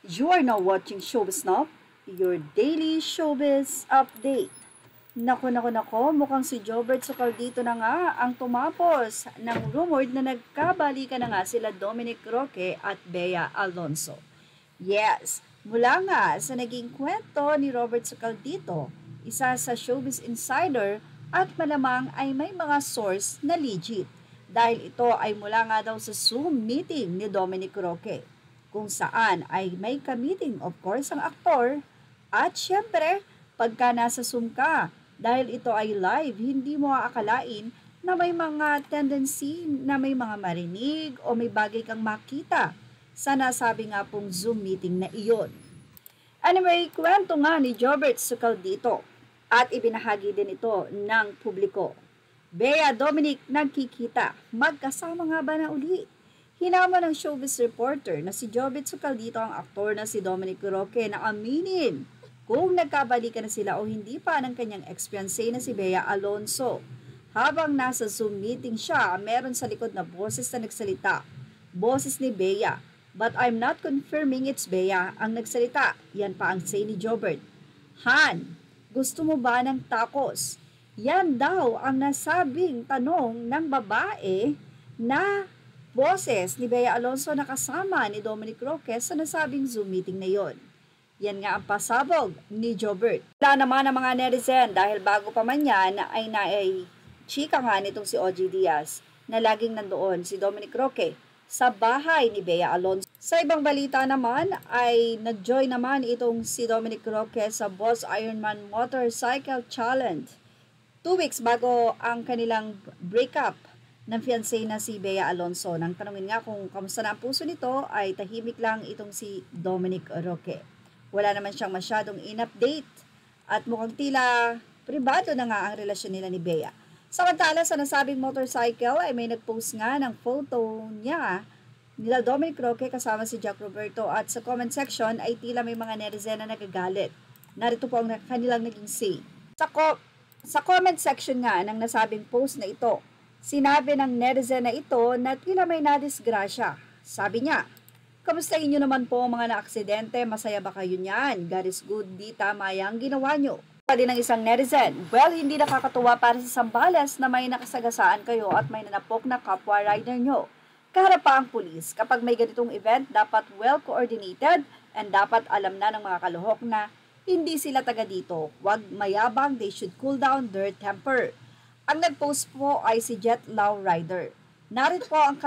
You are now watching Showbiz Now, your daily showbiz update. Nako, mukhang si Jobert Sukal dito na nga ang tumapos ng rumored na nagkabalikan na nga sila Dominic Roque at Bea Alonzo. Yes, mula nga sa naging kwento ni Robert Sukal dito, isa sa Showbiz Insider at malamang ay may mga source na legit dahil ito ay mula nga daw sa Zoom meeting ni Dominic Roque kung saan ay may ka-meeting of course ang aktor at syempre pagka nasa Zoom ka dahil ito ay live, hindi mo aakalain na may mga tendency na may mga marinig o may bagay kang makita sa nasabi nga pong Zoom meeting na iyon. Anyway, kwento nga ni Jobert Sukal dito at ibinahagi din ito ng publiko. Bea Dominic nagkikita, magkasama nga ba na uli? Hinama ng showbiz reporter na si Jobert Sukal dito ang aktor na si Dominic Roque na aminin kung nagkabalikan na sila o hindi pa ng kanyang ex-fiancé na si Bea Alonzo. Habang nasa Zoom meeting siya, meron sa likod na boses na nagsalita. Boses ni Bea. But I'm not confirming it's Bea ang nagsalita. Yan pa ang say ni Jobert. Han, gusto mo ba ng tacos? Yan daw ang nasabing tanong ng babae na boses ni Bea Alonzo na kasama ni Dominic Roque sa nasabing Zoom meeting na yon. Yan nga ang pasabog ni Jobert. Wala naman ang mga netizen dahil bago pa man yan ay chika nga nitong si OG Diaz na laging nandoon si Dominic Roque sa bahay ni Bea Alonzo. Sa ibang balita naman ay nag-join naman itong si Dominic Roque sa Boss Ironman Motorcycle Challenge 2 weeks bago ang kanilang breakup ng fiancé na si Bea Alonzo. Nang tanungin nga kung kamusta na ang puso nito, ay tahimik lang itong si Dominic Roque. Wala naman siyang masyadong in-update at mukhang tila pribado na nga ang relasyon nila ni Bea. Samantala sa nasabing motorcycle ay may nag-post nga ng photo niya nila Dominic Roque kasama si Jack Roberto at sa comment section ay tila may mga netizen na nagagalit. Narito po ang kanilang naging say. Sa comment section nga ng nasabing post na ito, sinabi ng netizen na ito na tila may nadisgrasya. Sabi niya, kamustahin nyo naman po mga na-aksidente, masaya ba kayo niyan? God is good, di tama yung ginawa nyo. Pa din ng isang netizen, well, hindi nakakatuwa para sa Sambales na may nakasagasaan kayo at may nanapok na kapwa rider nyo. Kaharap pa ang pulis, kapag may ganitong event, dapat well-coordinated and dapat alam na ng mga kaluhok na hindi sila taga dito. Huwag mayabang, they should cool down their temper. Ang nag-post po ay si Jet Law Rider. Narito po ang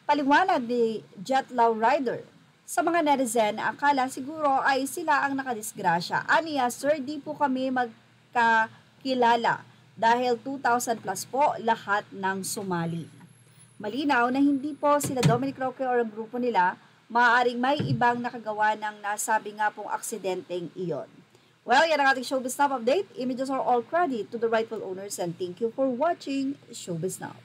paliwanag ni Jet Law Rider. Sa mga netizen, akala siguro ay sila ang nakadisgrasya. Aniya, sir, di po kami magkakilala dahil 2,000 plus po lahat ng sumali. Malinaw na hindi po sila Dominic Roque o ang grupo nila, maaaring may ibang nakagawa ng nasabi nga pong aksidenteng iyon. Well, yan ang ating Showbiz Now update. Images are all credit to the rightful owners and thank you for watching Showbiz Now.